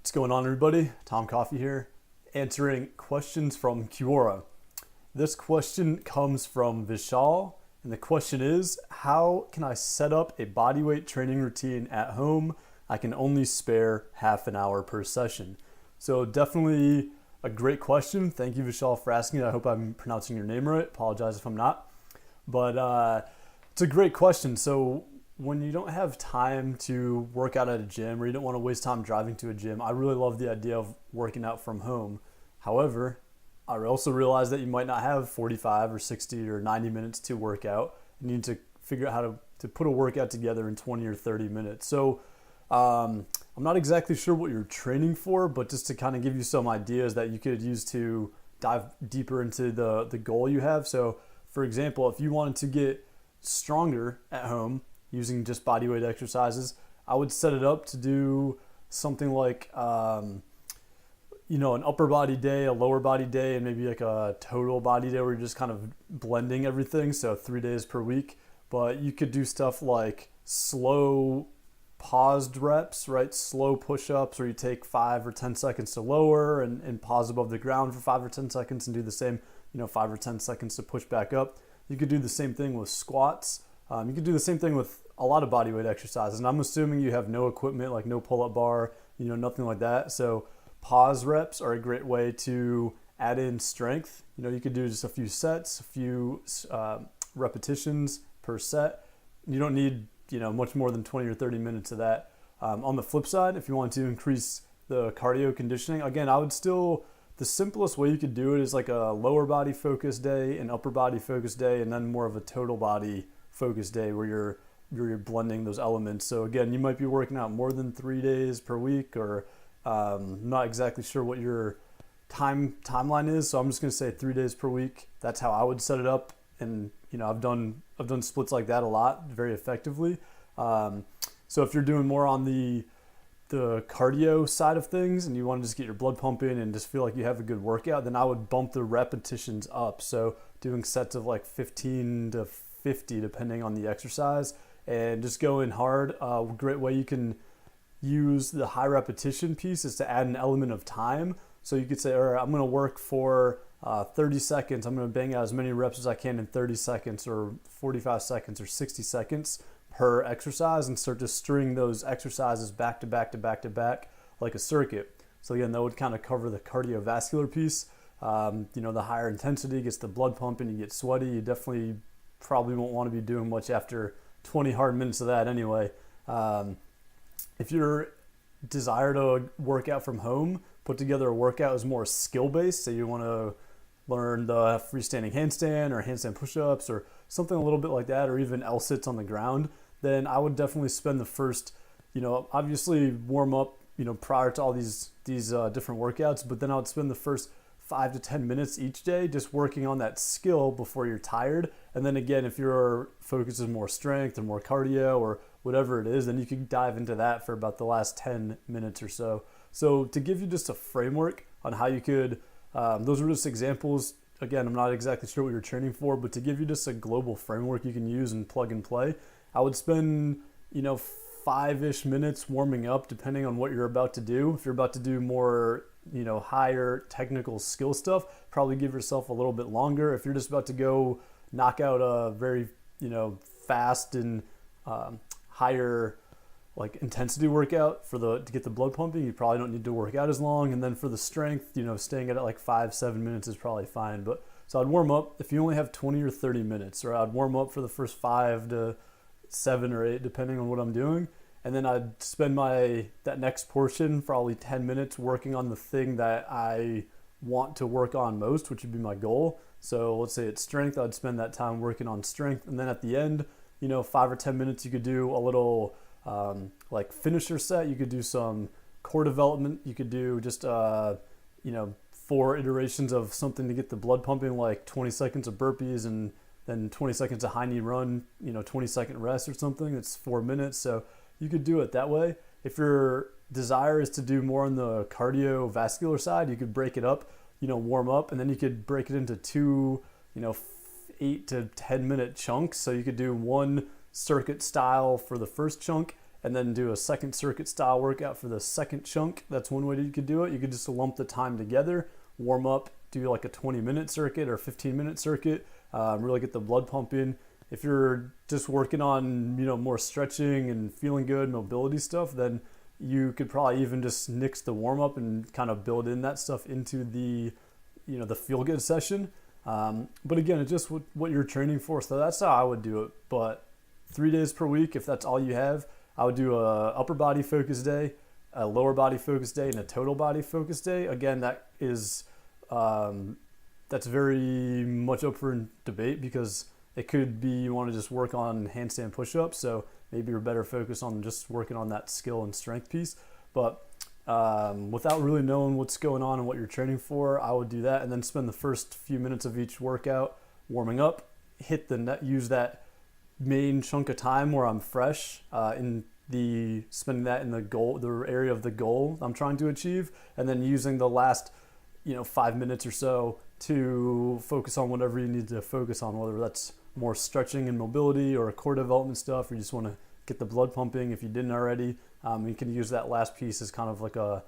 What's going on, everybody? Tom Coffee here, answering questions from Quora. This question comes from Vishal, and the question is, how can I set up a bodyweight training routine at home? I can only spare half an hour per session. So definitely a great question. Thank you, Vishal, for asking it. I hope I'm pronouncing your name right. Apologize if I'm not. But it's a great question. So when you don't have time to work out at a gym, or you don't want to waste time driving to a gym, I really love the idea of working out from home. However, I also realize that you might not have 45 or 60 or 90 minutes to work out. You need to figure out how to put a workout together in 20 or 30 minutes. So I'm not exactly sure what you're training for, but just to kind of give you some ideas that you could use to dive deeper into the goal you have. So for example, if you wanted to get stronger at home using just bodyweight exercises, I would set it up to do something like an upper body day, a lower body day, and maybe like a total body day where you're just kind of blending everything, so 3 days per week. But you could do stuff like slow paused reps, right? Slow push-ups where you take 5 or 10 seconds to lower and pause above the ground for 5 or 10 seconds and do the same, 5 or 10 seconds to push back up. You could do the same thing with squats. You could do the same thing with a lot of bodyweight exercises. And I'm assuming you have no equipment, like no pull-up bar, nothing like that. So pause reps are a great way to add in strength. You could do just a few sets, a few repetitions per set. You don't need, much more than 20 or 30 minutes of that. On the flip side, if you want to increase the cardio conditioning, again, the simplest way you could do it is like a lower body focused day, an upper body focused day, and then more of a total body focused day where you're blending those elements. So again, you might be working out more than 3 days per week, or not exactly sure what your timeline is. So I'm just going to say 3 days per week. That's how I would set it up. And I've done splits like that a lot, very effectively. So if you're doing more on the cardio side of things and you want to just get your blood pumping and just feel like you have a good workout, then I would bump the repetitions up. So doing sets of like 15 to 50 depending on the exercise, and just go in hard. A great way you can use the high repetition piece is to add an element of time. So you could say, all right, I'm going to work for 30 seconds. I'm going to bang out as many reps as I can in 30 seconds or 45 seconds or 60 seconds per exercise, and start to string those exercises back to back to back to back like a circuit. So again, that would kind of cover the cardiovascular piece. The higher intensity gets the blood pumping, you get sweaty. You definitely probably won't want to be doing much after 20 hard minutes of that anyway. If your desire to work out from home, put together a workout is more skill-based, so you want to learn the freestanding handstand or handstand push-ups or something a little bit like that, or even L-sits on the ground, then I would definitely spend the first, obviously warm up, prior to all these different workouts, but then I would spend the first 5 to 10 minutes each day just working on that skill before you're tired. And then again, if your focus is more strength or more cardio or whatever it is, then you can dive into that for about the last 10 minutes or so. So to give you just a framework on how you could, those are just examples. Again, I'm not exactly sure what you're training for, but to give you just a global framework you can use and plug and play, I would spend, 5-ish minutes warming up depending on what you're about to do. If you're about to do more, higher technical skill stuff, probably give yourself a little bit longer. If you're just about to go knock out a very, fast and higher like intensity workout to get the blood pumping, you probably don't need to work out as long. And then for the strength, staying at it like 5-7 minutes is probably fine. But so I'd warm up if you only have 20 or 30 minutes, or I'd warm up for the first 5 to 7 or 8, depending on what I'm doing. And then I'd spend that next portion, probably 10 minutes, working on the thing that I want to work on most, which would be my goal. So let's say it's strength. I'd spend that time working on strength. And then at the end, 5 or 10 minutes, you could do a little like finisher set. You could do some core development. You could do just 4 iterations of something to get the blood pumping, like 20 seconds of burpees and then 20 seconds of high knee run, 20-second rest or something. It's 4 minutes. So you could do it that way. If your desire is to do more on the cardiovascular side, you could break it up, warm up, and then you could break it into 2, 8 to 10 minute chunks. So you could do one circuit style for the first chunk, and then do a second circuit style workout for the second chunk. That's one way that you could do it. You could just lump the time together, warm up, do like a 20-minute circuit or 15-minute circuit, really get the blood pumping. If you're just working on, more stretching and feeling good, mobility stuff, then you could probably even just nix the warm up and kind of build in that stuff into the, the feel good session. But again, it's just what you're training for. So that's how I would do it. But 3 days per week, if that's all you have, I would do a upper body focus day, a lower body focus day, and a total body focus day. Again, that is, that's very much up for debate, because it could be you want to just work on handstand push-ups. So maybe you're better focused on just working on that skill and strength piece. But without really knowing what's going on and what you're training for, I would do that, and then spend the first few minutes of each workout warming up, hit the net, use that main chunk of time where I'm fresh, spending that in the area of the goal I'm trying to achieve, and then using the last 5 minutes or so to focus on whatever you need to focus on, whether that's more stretching and mobility or core development stuff, or you just want to get the blood pumping if you didn't already. You can use that last piece as kind of like a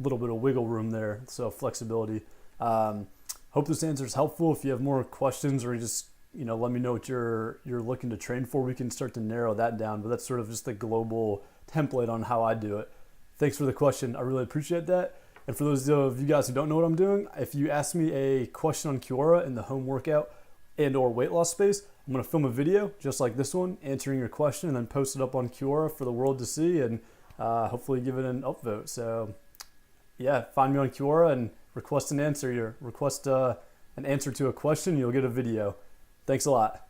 little bit of wiggle room there, so flexibility. Hope this answer is helpful. If you have more questions, or you just let me know what you're looking to train for, we can start to narrow that down. But that's sort of just the global template on how I do it. Thanks for the question. I really appreciate that. And for those of you guys who don't know what I'm doing, if you ask me a question on Quora in the home workout and or weight loss space, I'm going to film a video just like this one, answering your question, and then post it up on Quora for the world to see, and hopefully give it an upvote. So yeah, find me on Quora and request an answer to a question, you'll get a video. Thanks a lot.